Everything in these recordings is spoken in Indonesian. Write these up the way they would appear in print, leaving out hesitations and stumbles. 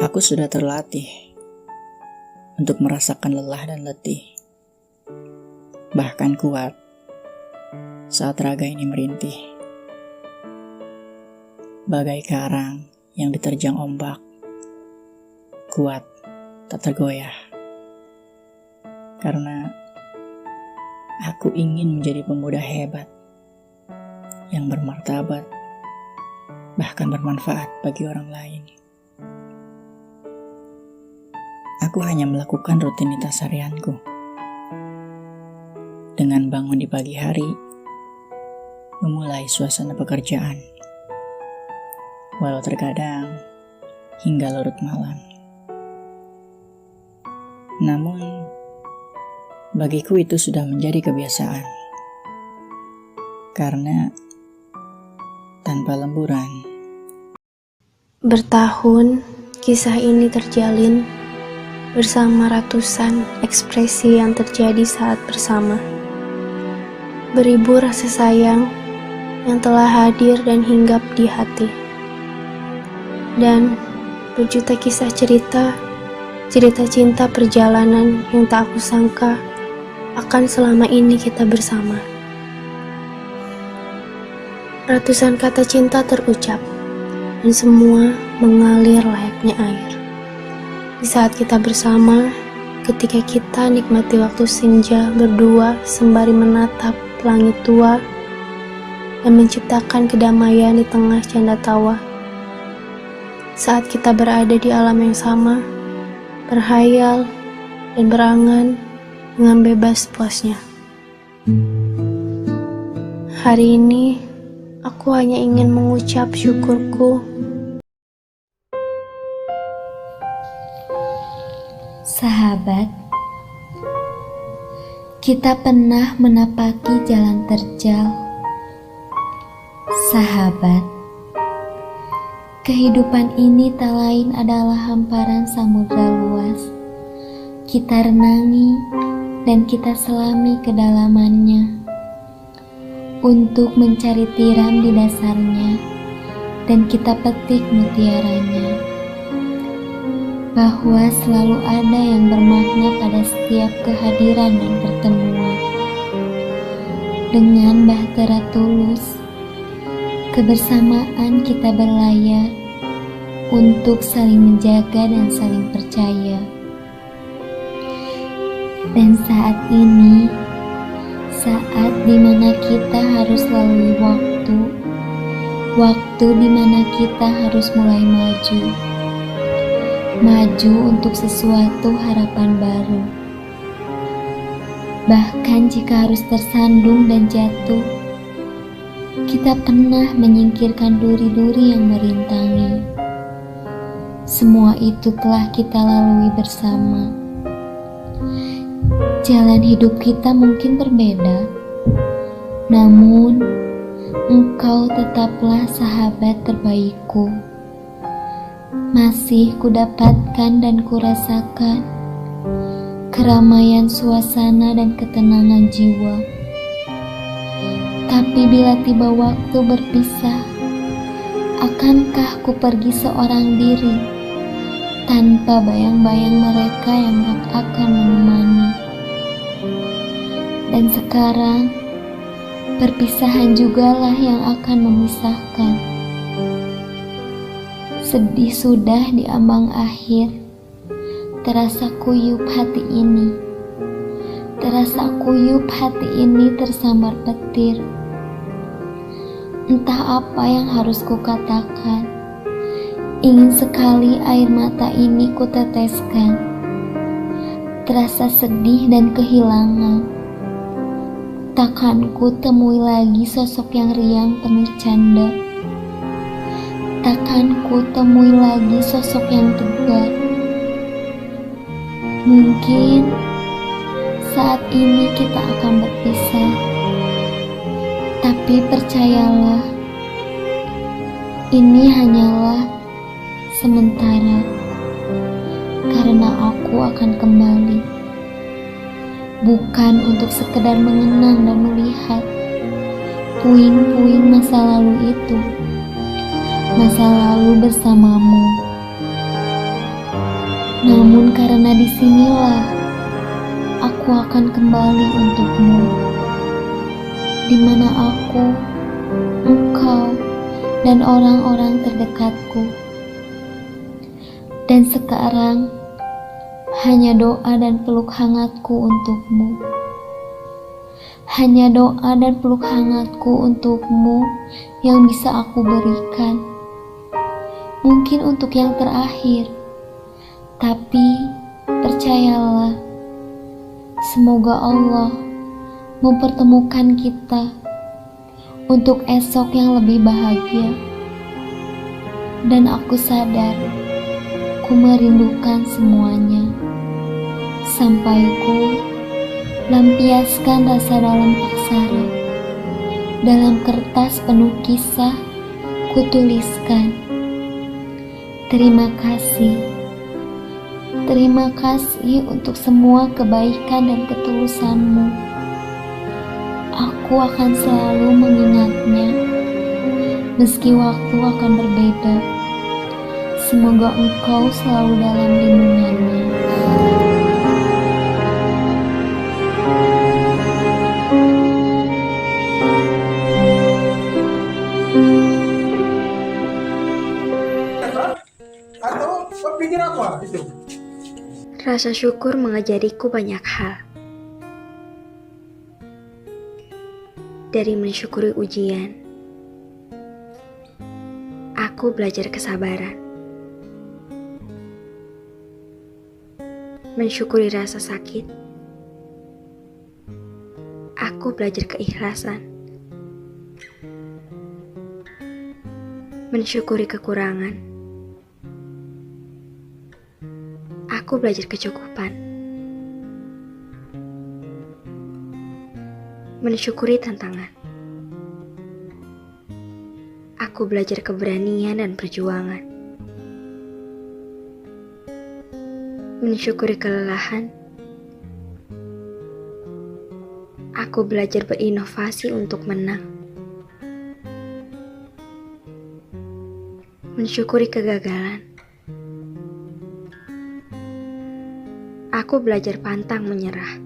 Aku sudah terlatih untuk merasakan lelah dan letih, bahkan kuat saat raga ini merintih. Bagai karang yang diterjang ombak, kuat tak tergoyah. Karena aku ingin menjadi pemuda hebat, yang bermartabat, bahkan bermanfaat bagi orang lain. Aku hanya melakukan rutinitas harianku. Dengan bangun di pagi hari, memulai suasana pekerjaan. Walau terkadang hingga larut malam. Namun, bagiku itu sudah menjadi kebiasaan. Karena tanpa lemburan. Bertahun, kisah ini terjalin bersama ratusan ekspresi yang terjadi saat bersama. Beribu rasa sayang yang telah hadir dan hinggap di hati. Dan berjuta kisah cerita cinta perjalanan yang tak aku sangka akan selama ini kita bersama. Ratusan kata cinta terucap, dan semua mengalir layaknya air. Di saat kita bersama, ketika kita nikmati waktu senja berdua sembari menatap langit tua dan menciptakan kedamaian di tengah canda tawa. Saat kita berada di alam yang sama, berhayal dan berangan dengan bebas puasnya. Hari ini, aku hanya ingin mengucap syukurku. Sahabat, kita pernah menapaki jalan terjal. Sahabat, kehidupan ini tak lain adalah hamparan samudra luas. Kita renangi dan kita selami kedalamannya untuk mencari tiram di dasarnya, dan kita petik mutiaranya. Bahwa selalu ada yang bermakna pada setiap kehadiran dan pertemuan. Dengan bahtera tulus, kebersamaan kita berlayar untuk saling menjaga dan saling percaya. Dan saat ini, saat dimana kita harus lalui waktu dimana kita harus mulai maju untuk sesuatu harapan baru. Bahkan jika harus tersandung dan jatuh, kita pernah menyingkirkan duri-duri yang merintangi. Semua itu telah kita lalui bersama. Jalan hidup kita mungkin berbeda, namun engkau tetaplah sahabat terbaikku. Masih kudapatkan dan kurasakan keramaian suasana dan ketenangan jiwa. Tapi bila tiba waktu berpisah, akankah ku pergi seorang diri tanpa bayang-bayang mereka yang akan menemani? Dan sekarang, perpisahan jugalah yang akan memisahkan. Sedih sudah di ambang akhir, terasa kuyup hati ini. Tersambar petir. Entah apa yang harus kukatakan. Ingin sekali air mata ini kuteteskan. Terasa sedih dan kehilangan. Takkan ku temui lagi sosok yang riang penuh canda. Takkan ku temui lagi sosok yang tegar. Mungkin saat ini kita akan berpisah, tapi percayalah, ini hanyalah sementara, karena aku akan kembali, bukan untuk sekedar mengenang dan melihat puing-puing masa lalu itu. Masa lalu bersamamu, Namun karena disinilah aku akan kembali untukmu, di mana aku, engkau, dan orang-orang terdekatku. Dan sekarang hanya doa dan peluk hangatku untukmu. Hanya doa dan peluk hangatku untukmu yang bisa aku berikan. Mungkin untuk yang terakhir, tapi percayalah, semoga Allah mempertemukan kita untuk esok yang lebih bahagia. Dan aku sadar, ku merindukan semuanya. Sampai ku lampiaskan rasa dalam aksara, dalam kertas penuh kisah ku tuliskan. Terima kasih. Terima kasih untuk semua kebaikan dan ketulusanmu. Aku akan selalu mengingatnya, meski waktu akan berbeda. Semoga engkau selalu dalam lindungannya. Atau pikir apa itu? Rasa syukur mengajariku banyak hal. Dari mensyukuri ujian, aku belajar kesabaran. Mensyukuri rasa sakit, aku belajar keikhlasan. Mensyukuri kekurangan, aku belajar kecukupan. Mensyukuri tantangan, aku belajar keberanian dan perjuangan. Mensyukuri kelelahan, aku belajar berinovasi untuk menang. Mensyukuri kegagalan, aku belajar pantang menyerah.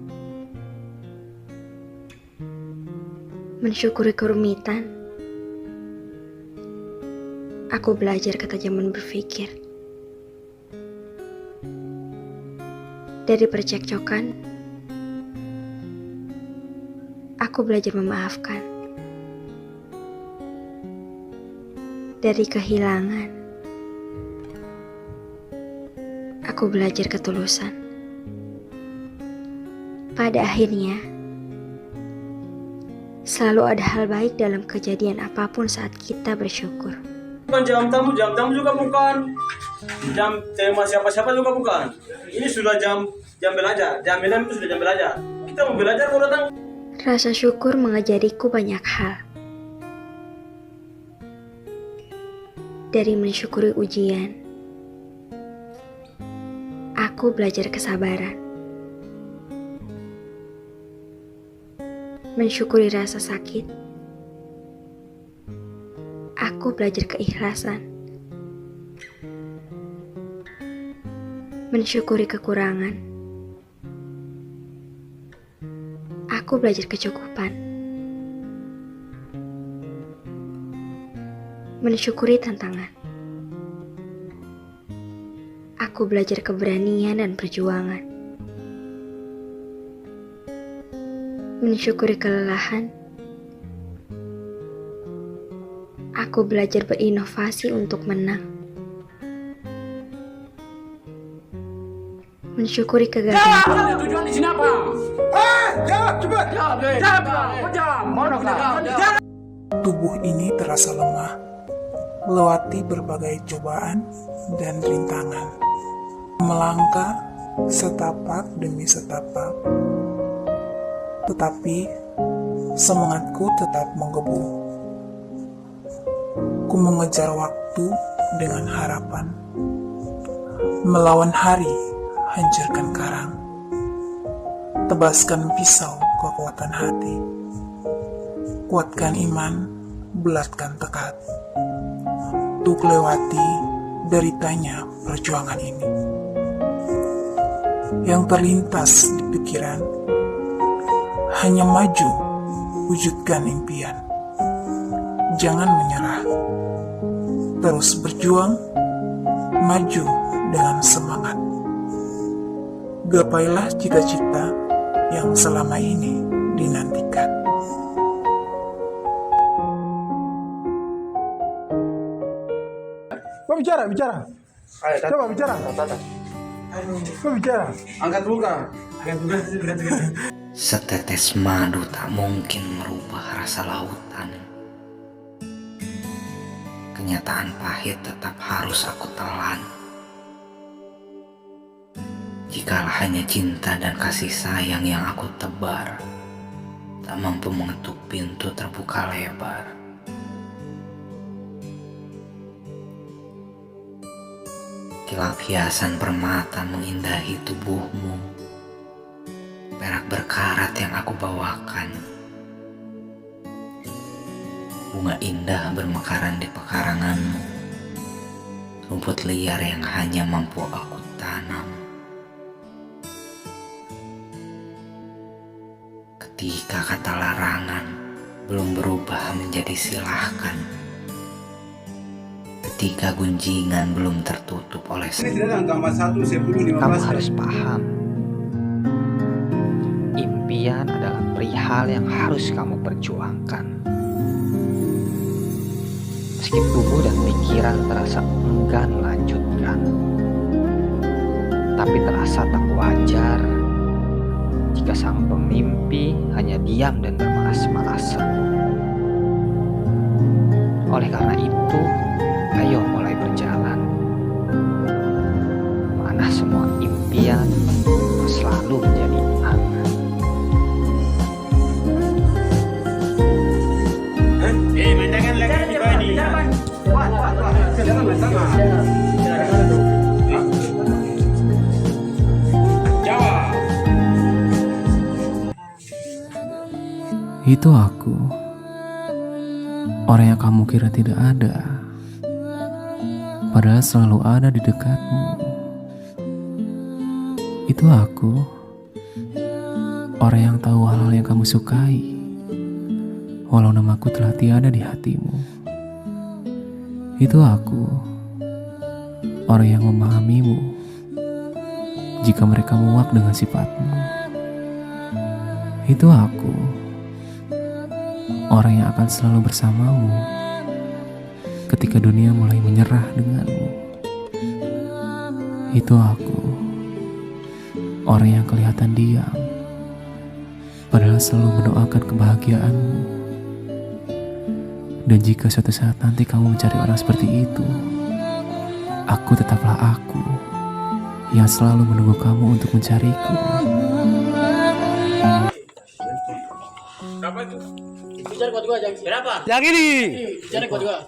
Mensyukuri kerumitan, aku belajar ketajaman berpikir. Dari percekcokan, aku belajar memaafkan. Dari kehilangan, aku belajar ketulusan. Pada akhirnya, selalu ada hal baik dalam kejadian apapun saat kita bersyukur. Bukan jam tamu juga bukan. Jam tema siapa-siapa juga bukan. Ini sudah jam belajar. Jam 6 itu sudah jam belajar. Kita mau belajar mau datang. Rasa syukur mengajariku banyak hal. Dari mensyukuri ujian, aku belajar kesabaran. Mensyukuri rasa sakit, aku belajar keikhlasan. Mensyukuri kekurangan, aku belajar kecukupan. Mensyukuri tantangan, aku belajar keberanian dan perjuangan. Mensyukuri kelelahan, aku belajar berinovasi untuk menang. Mensyukuri kegagalan, Tujuan di sini apa? Tubuh ini terasa lemah, melewati berbagai cobaan dan rintangan, melangkah setapak demi setapak. Tetapi semangatku tetap menggebu. Ku mengejar waktu dengan harapan, melawan hari, hancurkan karang, tebaskan pisau kekuatan hati, kuatkan iman, bulatkan tekad, untuk lewati deritanya perjuangan ini. yang terlintas di pikiran. Hanya maju, wujudkan impian. Jangan menyerah. Terus berjuang, maju dengan semangat. Gapailah cita-cita yang selama ini dinantikan. Bicara. Coba bicara. Kau bicara. Angkat muka. Setetes madu tak mungkin merubah rasa lautan. Kenyataan pahit tetap harus aku telan. Jikalau hanya cinta dan kasih sayang yang aku tebar, tak mampu mengetuk pintu terbuka lebar. Kilap hiasan permata mengindahi tubuhmu, perak berkarat yang aku bawakan. Bunga indah bermekaran di pekaranganmu, rumput liar yang hanya mampu aku tanam. Ketika kata larangan belum berubah menjadi silahkan, ketika gunjingan belum tertutup oleh kamu harus paham, impian adalah perihal yang harus kamu perjuangkan. Meski tubuh dan pikiran terasa enggan melanjutkan, tapi terasa tak wajar jika sang pemimpi hanya diam dan bermalas-malasan. Oleh karena itu, ayo mulai berjalan. Mana semua impian selalu menjadi angan. Main tangan lagi juga ini. Jangan main tangan. Jawab. Itu aku, orang yang kamu kira tidak ada, padahal selalu ada di dekatmu. Itu aku, orang yang tahu hal-hal yang kamu sukai, walau namaku telah tiada di hatimu. Itu aku, orang yang memahamimu jika mereka muak dengan sifatmu. Itu aku, orang yang akan selalu bersamamu ketika dunia mulai menyerah denganmu. Itu aku, orang yang kelihatan diam, padahal selalu mendoakan kebahagiaanmu. Dan jika suatu saat nanti kamu mencari orang seperti itu, aku tetaplah aku yang selalu menunggu kamu untuk mencariku. Berapa itu? Bicara kuat juga, jangan. Berapa? Yang ini. Bicara kuat juga.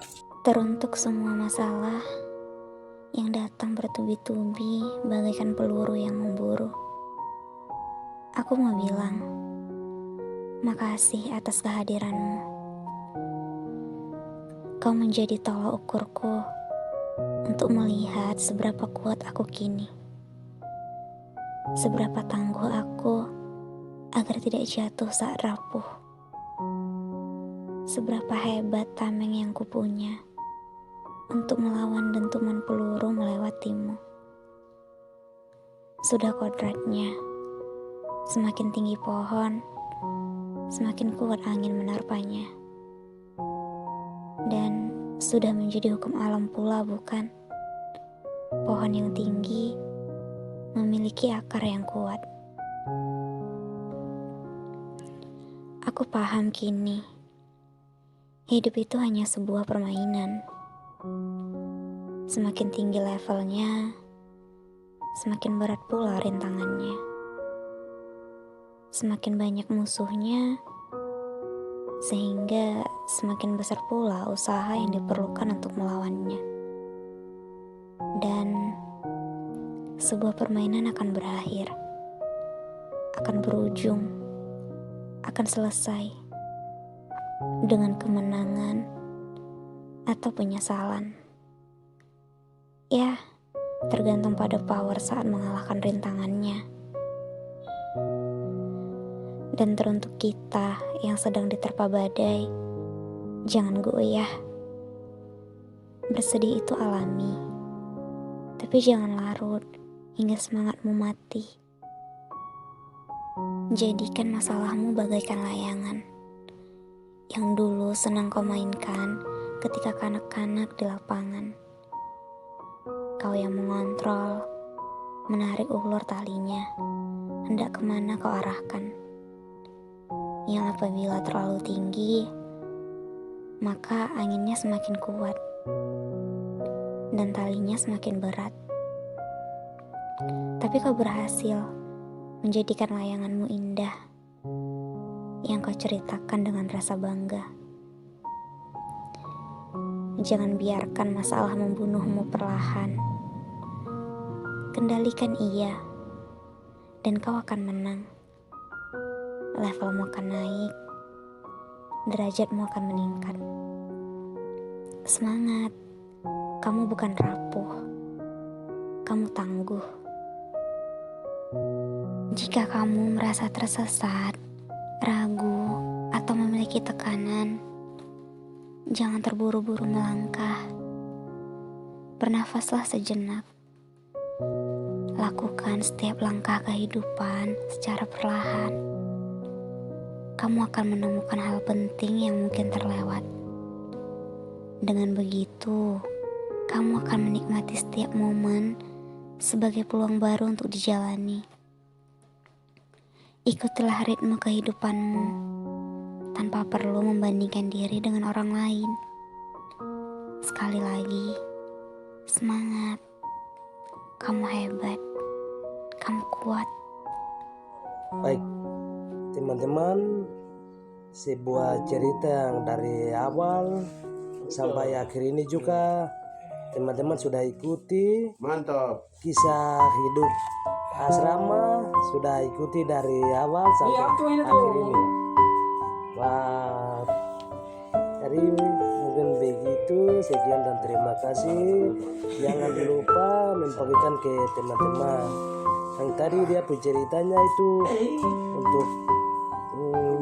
Teruntuk semua masalah yang datang bertubi-tubi bagaikan peluru yang memburu. Aku mau bilang, makasih atas kehadiranmu. Kau menjadi tolak ukurku untuk melihat seberapa kuat aku kini. Seberapa tangguh aku agar tidak jatuh saat rapuh. Seberapa hebat tameng yang kupunya untuk melawan dentuman peluru melewatimu. Sudah kodratnya, semakin tinggi pohon, semakin kuat angin menerpanya. Dan sudah menjadi hukum alam pula, bukan? Pohon yang tinggi memiliki akar yang kuat. Aku paham kini, hidup itu hanya sebuah permainan. Semakin tinggi levelnya, semakin berat pula rintangannya. Semakin banyak musuhnya, sehingga semakin besar pula usaha yang diperlukan untuk melawannya. Dan sebuah permainan akan berakhir, akan berujung, akan selesai dengan kemenangan atau penyesalan. Ya, tergantung pada power saat mengalahkan rintangannya. Dan teruntuk kita yang sedang diterpa badai, jangan goyah. Bersedih itu alami, tapi jangan larut hingga semangatmu mati. Jadikan masalahmu bagaikan layangan yang dulu senang kau mainkan ketika kanak-kanak di lapangan. Kau yang mengontrol, menarik ulur talinya, hendak kemana kau arahkan. Yang apabila terlalu tinggi, maka anginnya semakin kuat dan talinya semakin berat. Tapi kau berhasil menjadikan layanganmu indah yang kau ceritakan dengan rasa bangga. Jangan biarkan masalah membunuhmu perlahan. Kendalikan ia, dan kau akan menang. Levelmu akan naik, derajatmu akan meningkat. Semangat, kamu bukan rapuh, kamu tangguh. Jika kamu merasa tersesat, ragu, atau memiliki tekanan, jangan terburu-buru melangkah. Bernafaslah sejenak. Lakukan setiap langkah kehidupan secara perlahan. Kamu akan menemukan hal penting yang mungkin terlewat. Dengan begitu, kamu akan menikmati setiap momen sebagai peluang baru untuk dijalani. Ikutilah ritme kehidupanmu tanpa perlu membandingkan diri dengan orang lain. Sekali lagi, semangat. Kamu hebat. Kamu kuat. Baik, teman-teman, sebuah cerita yang dari awal sampai akhir ini juga teman-teman sudah ikuti. Mantap. Kisah hidup asrama sudah ikuti dari awal sampai akhir ini. Wah, jadi mungkin begitu. Sekian dan terima kasih. Jangan lupa membagikan ke teman-teman. Yang tadi dia ceritanya itu untuk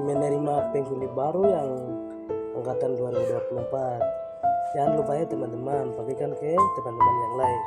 menerima penghuni baru yang angkatan 2024. Jangan lupa ya teman-teman, bagikan ke teman-teman yang lain.